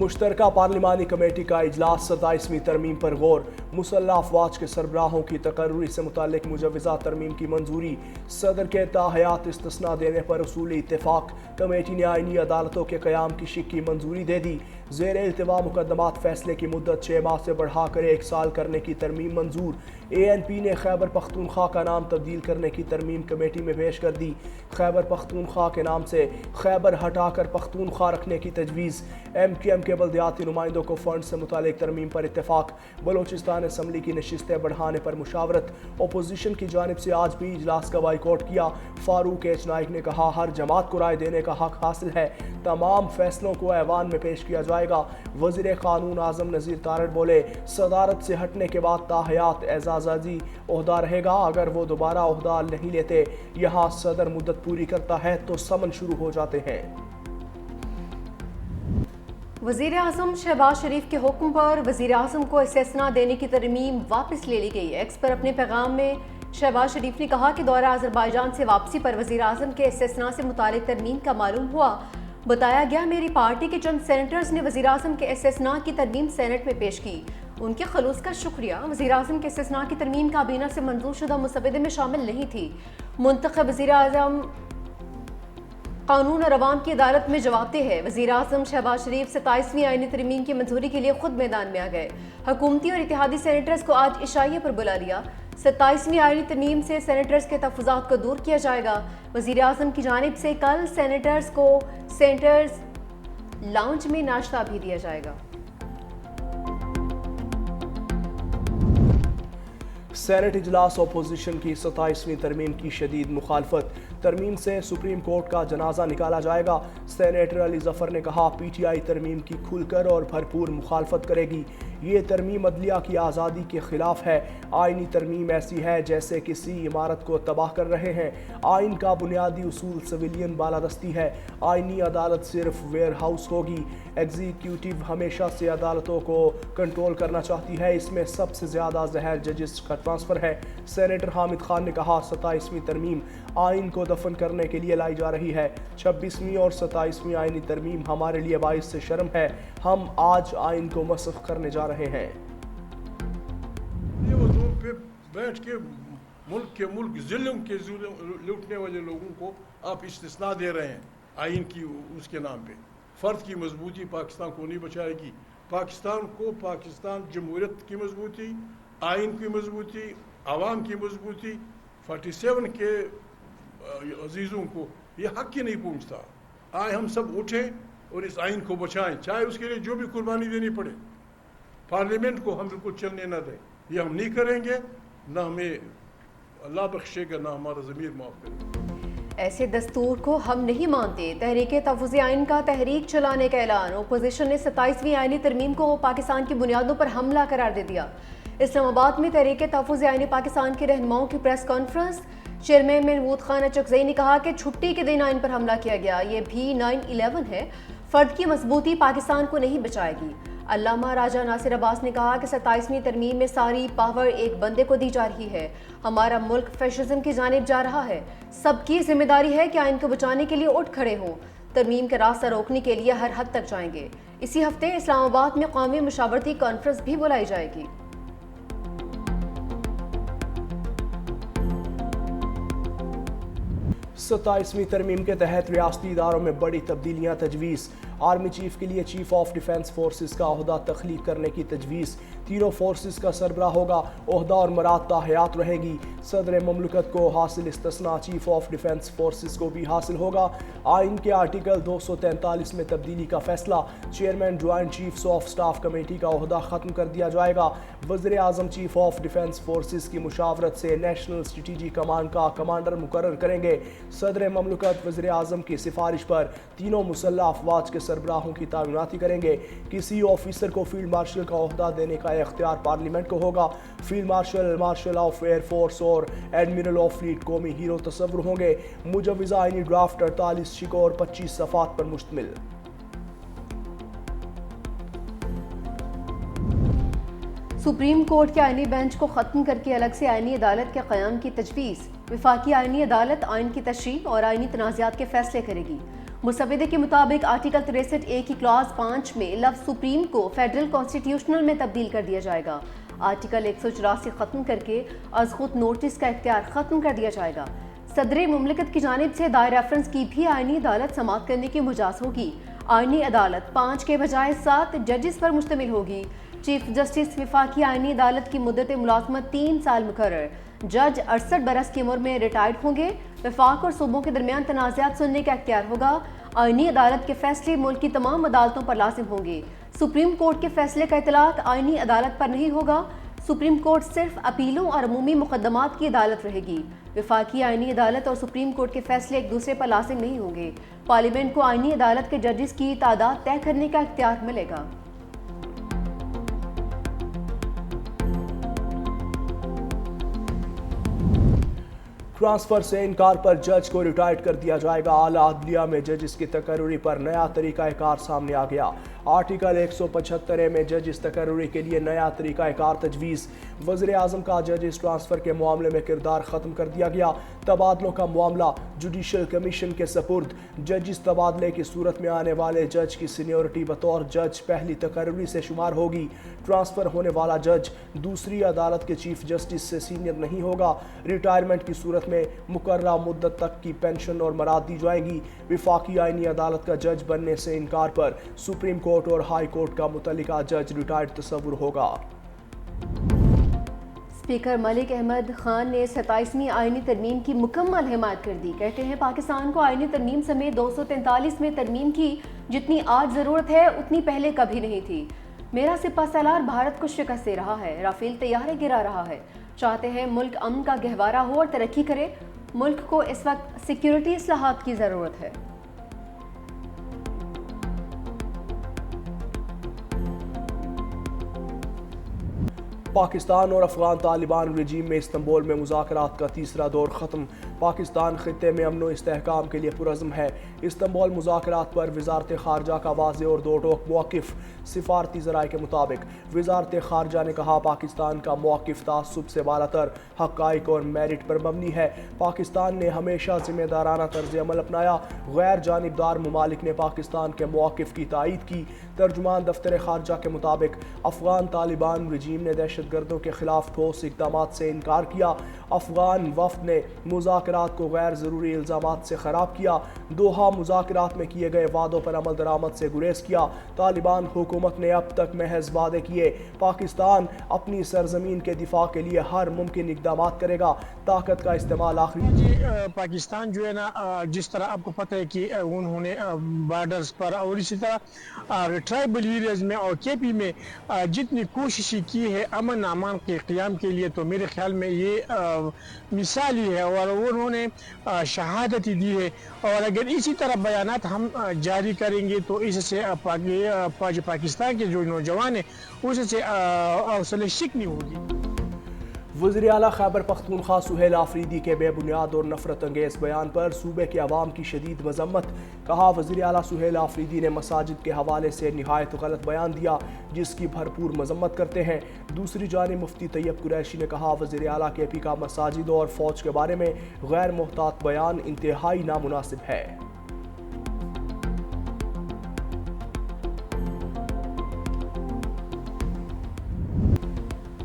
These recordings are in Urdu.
مشترکہ پارلیمانی کمیٹی کا اجلاس 27ویں ترمیم پر غور، مسلح افواج کے سربراہوں کی تقرری سے متعلق مجوزہ ترمیم کی منظوری، صدر کے تاحیات استثناء دینے پر اصولی اتفاق، کمیٹی نے آئینی عدالتوں کے قیام کی شق کی منظوری دے دی، زیر التوا مقدمات فیصلے کی مدت 6 ماہ سے بڑھا کر 1 سال کرنے کی ترمیم منظور، ANP نے خیبر پختونخوا کا نام تبدیل کرنے کی ترمیم کمیٹی میں پیش کر دی، خیبر پختونخوا کے نام سے خیبر ہٹا کر پختونخوا رکھنے کی تجویز، MQM کے بلدیاتی نمائندوں کو فنڈ سے متعلق ترمیم پر اتفاق، بلوچستان اسمبلی کی نشستیں بڑھانے پر مشاورت، اپوزیشن کی جانب سے آج بھی اجلاس کا بائیکاٹ کیا، فاروق ایچ نائک نے کہا ہر جماعت کو رائے دینے کا حق حاصل ہے، تمام فیصلوں کو ایوان میں پیش کیا جائے گا، وزیر قانون اعظم نذیر تارڑ بولے صدارت سے ہٹنے کے بعد تاحیات اعزازی عہدہ رہے گا، اگر وہ دوبارہ عہدہ نہیں لیتے، یہاں صدر مدت پوری کرتا ہے تو سمن شروع ہو جاتے ہیں۔ وزیر اعظم شہباز شریف کے حکم پر وزیر اعظم کو استثناء دینے کی ترمیم واپس لے لی گئی۔ ایکس پر اپنے پیغام میں شہباز شریف نے کہا کہ دورہ آذربائیجان سے واپسی پر وزیر اعظم کے استثناء سے متعلق ترمیم کا معلوم ہوا، بتایا گیا میری پارٹی کے چند سینیٹرز نے وزیر اعظم کے استثناء کی ترمیم سینٹ میں پیش کی، ان کے خلوص کا شکریہ۔ وزیر اعظم کے استثناء کی ترمیم کابینہ سے منظور شدہ مسودے میں شامل نہیں تھی۔ منتخب وزیر اعظم قانون اور عوام کی عدالت میں جواب دہ ہے۔ وزیر اعظم شہباز شریف 27ویں آئینی ترمیم کی منظوری کے لیے خود میدان میں آ گئے۔ حکومتی اور اتحادی سینیٹرز کو آج عشائیے پر بلا لیا۔ 27ویں آئینی ترمیم سے سینیٹرز کے تحفظات کو دور کیا جائے گا۔ وزیر اعظم کی جانب سے کل سینیٹرز کو سینیٹرز لاؤنج میں ناشتہ بھی دیا جائے گا۔ سینٹ اجلاس اپوزیشن کی 27ویں ترمیم کی شدید مخالفت، ترمیم سے سپریم کورٹ کا جنازہ نکالا جائے گا، سینیٹر علی ظفر نے کہا PTI ترمیم کی کھل کر اور بھرپور مخالفت کرے گی، یہ ترمیم عدلیہ کی آزادی کے خلاف ہے، آئینی ترمیم ایسی ہے جیسے کسی عمارت کو تباہ کر رہے ہیں، آئین کا بنیادی اصول سویلین بالادستی ہے، آئینی عدالت صرف ویئر ہاؤس ہوگی، ایگزیکیوٹیو ہمیشہ سے عدالتوں کو کنٹرول کرنا چاہتی ہے، اس میں سب سے زیادہ زہر ججز کا ٹرانسفر ہے، سینیٹر حامد خان نے کہا 27ویں ترمیم آئین کو دفن کرنے کے لیے لائی جا رہی ہے، 26ویں اور 27ویں آئینی ترمیم ہمارے لیے باعث سے شرم ہے، ہم آج آئین کو مسخ کرنے جا رہے ہیں۔ یہ وضوح پہ بیٹھ کے ملک ظلم کے لوٹنے والے لوگوں کو آپ استثناء دے رہے ہیں آئین کی اس کے نام پہ۔ فرد کی مضبوطی پاکستان کو نہیں بچائے گی، پاکستان کو پاکستان جمہوریت کی مضبوطی، آئین کی مضبوطی، عوام کی مضبوطی، 47 کے عزیزوں کو یہ حق ہی نہیں پہنچتا۔ آئے ہم سب اٹھیں اور اس آئین کو بچائیں، چاہے اس کے لیے جو بھی قربانی دینی پڑے، پارلیمنٹ کو ہم بالکل چلنے نہ دیں، یہ ہم نہیں کریں گے، نہ ہمیں اللہ بخشے گا نہ ہمارا ضمیر معاف کرے گا۔ ایسے دستور کو ہم نہیں مانتے، تحریک تحفظ آئین کا تحریک چلانے کا اعلان، اپوزیشن نے 27ویں آئینی ترمیم کو پاکستان کی بنیادوں پر حملہ قرار دے دیا۔ اسلام آباد میں تحریک تحفظ آئین پاکستان کے رہنماؤں کی press conference, chairman Mahmood Khan Achakzai نے کہا کہ چھٹی کے دن آئین پر حملہ کیا گیا، یہ بھی 9/11 ہے، فرد کی مضبوطی پاکستان کو نہیں بچائے گی۔ علامہ راجہ ناصر عباس نے کہا کہ 27ویں ترمیم میں ساری پاور ایک بندے کو دی جا رہی ہے، ہمارا ملک فیشزم کی جانب جا رہا ہے، سب کی ذمہ داری ہے کہ آئین کو بچانے کے لیے اٹھ کھڑے ہوں، ترمیم کا راستہ روکنے کے لیے ہر حد تک جائیں گے۔ اسی ہفتے اسلام آباد میں قومی مشاورتی کانفرنس بھی بلائی جائے گی۔ 27ویں ترمیم کے تحت ریاستی اداروں میں بڑی تبدیلیاں تجویز، آرمی چیف کے لیے چیف آف ڈیفنس فورسز کا عہدہ تخلیق کرنے کی تجویز، تینوں فورسز کا سربراہ ہوگا، عہدہ اور مراد تاحیات رہے گی، صدر مملکت کو حاصل استثناء چیف آف ڈیفنس فورسز کو بھی حاصل ہوگا، آئین کے آرٹیکل 243 میں تبدیلی کا فیصلہ، chairman joint chiefs of staff committee کا عہدہ ختم کر دیا جائے گا، وزیر اعظم چیف آف ڈیفنس فورسز کی مشاورت سے نیشنل اسٹریٹجی کمانڈ کا کمانڈر مقرر کریں گے، صدر مملکت وزیر اعظم کی سفارش پر تینوں مسلح افواج کے سربراہوں کی تعیناتی کریں گے، کسی آفیسر کو فیلڈ مارشل کا عہدہ دینے کا اختیار پارلیمنٹ کو ہوگا، field marshal, martial of air force اور ایڈمرل آف فلیٹ قومی ہیرو تصور ہوں گے، مجوزہ آئینی ڈرافٹ 48 شقوں اور 25 صفحات پر مشتمل۔ سپریم کورٹ کے آئینی بینچ کو ختم کر کے الگ سے آئینی عدالت کے قیام کی تجویز، وفاقی آئینی عدالت آئین کی تشریح اور آئینی تنازعات کے فیصلے کرے گی، مسودے کے مطابق آرٹیکل 63A کی کلاس 5 میں لفظ سپریم کو فیڈرل کانسٹیٹیوشنل میں تبدیل کر دیا جائے گا۔ آرٹیکل 184 ختم کر کے از خود نوٹس کا اختیار ختم کر دیا جائے گا۔ صدر مملکت کی جانب سے دائر ریفرنس کی بھی آئینی عدالت سماعت کرنے کی مجاز ہوگی۔ آئینی عدالت 5 کے بجائے 7 ججز پر مشتمل ہوگی۔ چیف جسٹس وفاقی آئینی عدالت کی مدت ملازمت 3 سال مقرر۔ جج 68 برس کی عمر میں ریٹائرڈ ہوں گے۔ وفاق اور صوبوں کے درمیان تنازعات سننے کا اختیار ہوگا۔ آئینی عدالت کے فیصلے ملک کی تمام عدالتوں پر لازم ہوں گے۔ سپریم کورٹ کے فیصلے کا اطلاق آئینی عدالت پر نہیں ہوگا۔ سپریم کورٹ صرف اپیلوں اور عمومی مقدمات کی عدالت رہے گی۔ وفاقی آئینی عدالت اور سپریم کورٹ کے فیصلے ایک دوسرے پر لازم نہیں ہوں گے۔ پارلیمنٹ کو آئینی عدالت کے ججز کی تعداد طے کرنے کا اختیار ملے گا۔ ٹرانسفر سے انکار پر جج کو ریٹائرڈ کر دیا جائے گا۔ اعلیٰ عدلیہ میں ججز کی تقرری پر نیا طریقہ کار سامنے آ گیا۔ آرٹیکل 175 میں ججز تقرری کے لیے نیا طریقہ کار تجویز۔ وزیر اعظم کا ججز ٹرانسفر کے معاملے میں کردار ختم کر دیا گیا۔ تبادلوں کا معاملہ جوڈیشل کمیشن کے سپرد۔ ججز تبادلے کی صورت میں آنے والے جج کی سینیورٹی بطور جج پہلی تقرری سے شمار ہوگی۔ ٹرانسفر ہونے والا جج دوسری عدالت کے چیف جسٹس سے سینئر نہیں ہوگا۔ ریٹائرمنٹ کی صورت میں مقررہ مدت تک کی پینشن اور مراد دی جائیں گی۔ وفاقی آئینی عدالت کا جج بننے سے انکار پر سپریم کورٹ اور ہائی کورٹ کا متعلقہ جج ریٹائرڈ تصور ہوگا۔ اسپیکر ملک احمد خان نے 27ویں آئینی ترمیم کی مکمل حمایت کر دی۔ کہتے ہیں پاکستان کو آئینی ترمیم سمیت 243 میں ترمیم کی جتنی آج ضرورت ہے اتنی پہلے کبھی نہیں تھی۔ میرا سپہ سالار بھارت کو شکست دے رہا ہے، رافیل طیارے گرا رہا ہے۔ چاہتے ہیں ملک امن کا گہوارہ ہو اور ترقی کرے۔ ملک کو اس وقت سیکیورٹی اصلاحات کی ضرورت ہے۔ پاکستان اور افغان طالبان رجیم میں استنبول میں مذاکرات کا تیسرا دور ختم۔ پاکستان خطے میں امن و استحکام کے لیے پرعزم ہے۔ استنبول مذاکرات پر وزارت خارجہ کا واضح اور دو ٹوک موقف۔ سفارتی ذرائع کے مطابق وزارت خارجہ نے کہا پاکستان کا موقف تعصب سے بالا تر، حقائق اور میرٹ پر مبنی ہے۔ پاکستان نے ہمیشہ ذمہ دارانہ طرز عمل اپنایا۔ غیر جانبدار ممالک نے پاکستان کے موقف کی تائید کی۔ ترجمان دفتر خارجہ کے مطابق افغان طالبان رجیم نے دہشت گردوں کے خلاف ٹھوس اقدامات سے انکار کیا۔ افغان وفد نے مذاکرات کو غیر ضروری الزامات سے خراب کیا۔ دوحہ مذاکرات میں کیے گئے وعدوں پر عمل درآمد سے گریز کیا۔ طالبان حکومت نے اب تک محض وعدے کیے۔ پاکستان اپنی سرزمین کے دفاع کے لیے ہر ممکن اقدامات کرے گا۔ طاقت کا استعمال آخری پاکستان جو ہے نا، جس طرح آپ کو پتہ ہے کہ انہوں نے بارڈرز پر اور اسی طرح ٹرائبل ایریاز میں اور کے پی میں جتنی کوششیں کی ہے امن امان کے قیام کے لیے، تو میرے خیال میں یہ مثالی ہے اور انہوں نے شہادت دی ہے۔ اور اگر اسی طرح بیانات ہم جاری کریں گے تو اس سے پاکستان کے جو نوجوان ہیں اس سے حوصلہ شکنی ہوگی۔ وزیر اعلیٰ خیبر پختونخوا سہیل آفریدی کے بے بنیاد اور نفرت انگیز بیان پر صوبے کے عوام کی شدید مذمت۔ کہا وزیر اعلیٰ سہیل آفریدی نے مساجد کے حوالے سے نہایت غلط بیان دیا جس کی بھرپور مذمت کرتے ہیں۔ دوسری جانب مفتی طیب قریشی نے کہا وزیر اعلیٰ کے پی کا مساجد اور فوج کے بارے میں غیر محتاط بیان انتہائی نامناسب ہے۔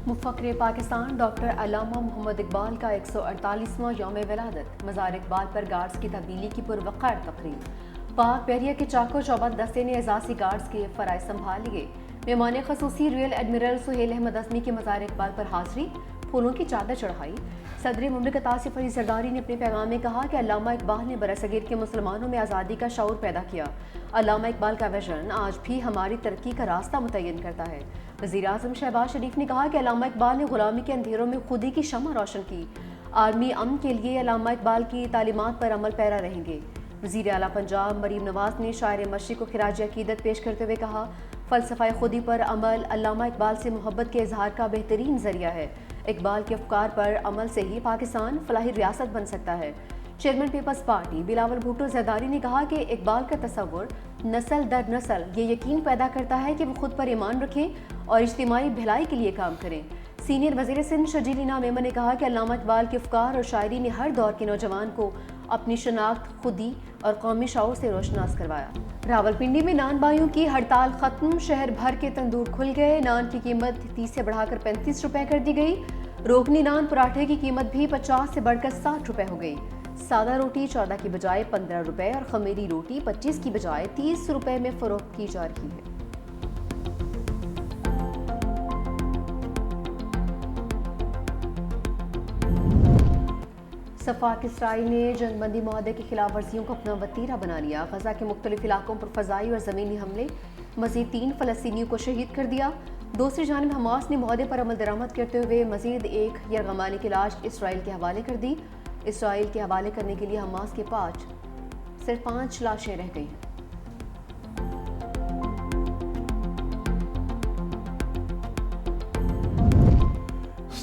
مفکر پاکستان ڈاکٹر علامہ محمد اقبال کا 148واں یوم ولادت۔ مزار اقبال پر گارڈز کی تبدیلی کی پروقار تقریب۔ پاک بحریہ کے چاکو چوبند دستے نے اعزازی گارڈز کے فرائض سنبھال لیے۔ مہمان خصوصی ریئر ایڈمرل سہیل احمد ازمی کی مزار اقبال پر حاضری، پھولوں کی چادر چڑھائی۔ صدر مملکت آصف علی زرداری نے اپنے پیغام میں کہا کہ علامہ اقبال نے برصغیر کے مسلمانوں میں آزادی کا شعور پیدا کیا۔ علامہ اقبال کا ویژن آج بھی ہماری ترقی کا راستہ متعین کرتا ہے۔ وزیر اعظم شہباز شریف نے کہا کہ علامہ اقبال نے غلامی کے اندھیروں میں خودی کی شمع روشن کی۔ عالمی امن کے لیے علامہ اقبال کی تعلیمات پر عمل پیرا رہیں گے۔ وزیر اعلیٰ پنجاب مریم نواز نے شاعر مشرق کو خراج عقیدت پیش کرتے ہوئے کہا فلسفہ خودی پر عمل علامہ اقبال سے محبت کے اظہار کا بہترین ذریعہ ہے۔ اقبال کے افکار پر عمل سے ہی پاکستان فلاحی ریاست بن سکتا ہے۔ Chairman Peoples Party Bilawal Bhutto Zardari نے کہا کہ اقبال کا تصور نسل در نسل یہ یقین پیدا کرتا ہے کہ وہ خود پر ایمان رکھیں اور اجتماعی بھلائی کے لیے کام کریں۔ سینئر وزیر سندھ شجیل انعام میمن نے کہا کہ علامہ اقبال کے افکار اور شاعری نے ہر دور کے نوجوان کو اپنی شناخت خودی اور قومی شعور سے روشناس کروایا۔ راولپنڈی میں نان بھائیوں کی ہڑتال ختم، شہر بھر کے تندور کھل گئے، نان کی قیمت 30 سے بڑھا کر 35 روپے کر دی گئی، روغنی نان پراٹھے کی قیمت بھی 50 سے بڑھ کر 60 روپے ہو گئی، سادہ روٹی 14 کی بجائے 15 روپے اور خمیری روٹی 25 کی بجائے 30 روپے میں فروخت کی جا رہی ہے۔ صفاق اسرائیل نے جنگ بندی معاہدے کی خلاف ورزیوں کو اپنا وتیرہ بنا لیا، غزہ کے مختلف علاقوں پر فضائی اور زمینی حملے، مزید 3 فلسطینیوں کو شہید کر دیا۔ دوسری جانب حماس نے معاہدے پر عمل درآمد کرتے ہوئے مزید ایک یرغمالی کی لاش اسرائیل کے حوالے کر دی۔ اسرائیل کے حوالے کرنے کے لیے حماس کے پاس صرف 5 لاشیں رہ گئی ہیں۔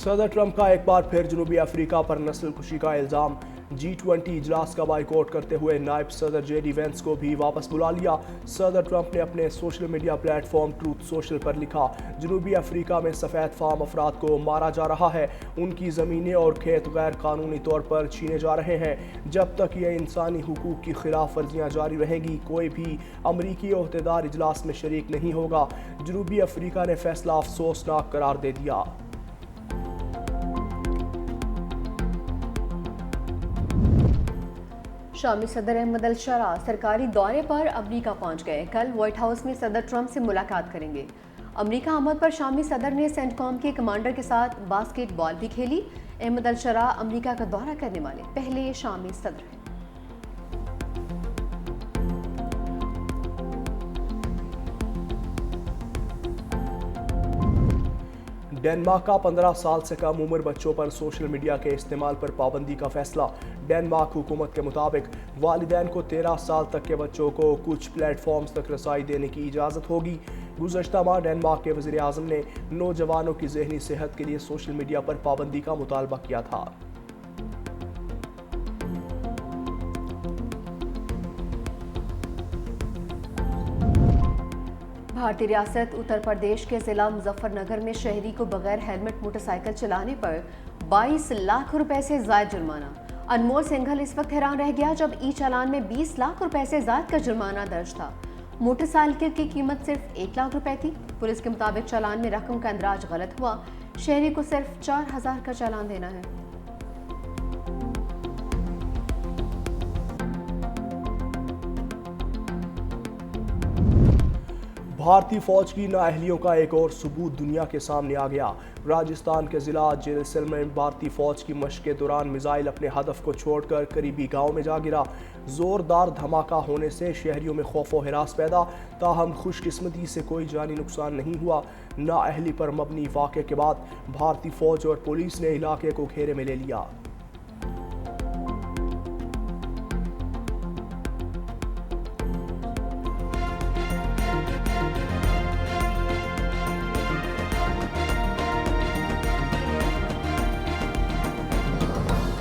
صدر ٹرمپ کا ایک بار پھر جنوبی افریقہ پر نسل کشی کا الزام، G20 اجلاس کا بائیکاٹ کرتے ہوئے نائب صدر جے ڈی وینس کو بھی واپس بلا لیا۔ صدر ٹرمپ نے اپنے social media platform truth social پر لکھا، جنوبی افریقہ میں سفید فام افراد کو مارا جا رہا ہے، ان کی زمینیں اور کھیت غیر قانونی طور پر چھینے جا رہے ہیں۔ جب تک یہ انسانی حقوق کی خلاف ورزیاں جاری رہیں گی، کوئی بھی امریکی عہدیدار اجلاس میں شریک نہیں ہوگا۔ جنوبی افریقہ نے فیصلہ افسوسناک قرار دے دیا۔ شامی صدر احمد الشرا سرکاری دورے پر امریکہ پہنچ گئے، کل وائٹ ہاؤس میں صدر ٹرمپ سے ملاقات کریں گے۔ امریکہ آمد پر شامی صدر نے سینٹ کام کے کمانڈر کے ساتھ باسکٹ بال بھی کھیلی۔ احمد الشرا امریکہ کا دورہ کرنے والے پہلے شامی صدر ہیں۔ ڈنمارک کا 15 سال سے کم عمر بچوں پر سوشل میڈیا کے استعمال پر پابندی کا فیصلہ۔ ڈنمارک حکومت کے مطابق والدین کو 13 سال تک کے بچوں کو کچھ پلیٹ فارمز تک رسائی دینے کی اجازت ہوگی۔ گزشتہ ماہ ڈنمارک کے وزیر اعظم نے نوجوانوں کی ذہنی صحت کے لیے سوشل میڈیا پر پابندی کا مطالبہ کیا تھا۔ بھارتی ریاست اتر پردیش کے ضلع مظفر نگر میں شہری کو بغیر ہیلمٹ موٹر سائیکل چلانے پر 22 لاکھ روپے سے زائد جرمانہ۔ انمول سنگھل اس وقت حیران رہ گیا جب ای چالان میں 20 لاکھ روپے سے زائد کا جرمانہ درج تھا۔ موٹر سائیکل کی قیمت صرف 1 لاکھ روپے تھی۔ پولیس کے مطابق چالان میں رقم کا اندراج غلط ہوا، شہری کو صرف 4000 کا چالان دینا ہے۔ بھارتی فوج کی نااہلیوں کا ایک اور ثبوت دنیا کے سامنے آ گیا۔ راجستھان کے ضلع جیسلمیر میں بھارتی فوج کی مشق کے دوران میزائل اپنے ہدف کو چھوڑ کر قریبی گاؤں میں جا گرا۔ زوردار دھماکہ ہونے سے شہریوں میں خوف و ہراس پیدا، تاہم خوش قسمتی سے کوئی جانی نقصان نہیں ہوا۔ نااہلی پر مبنی واقعے کے بعد بھارتی فوج اور پولیس نے علاقے کو گھیرے میں لے لیا۔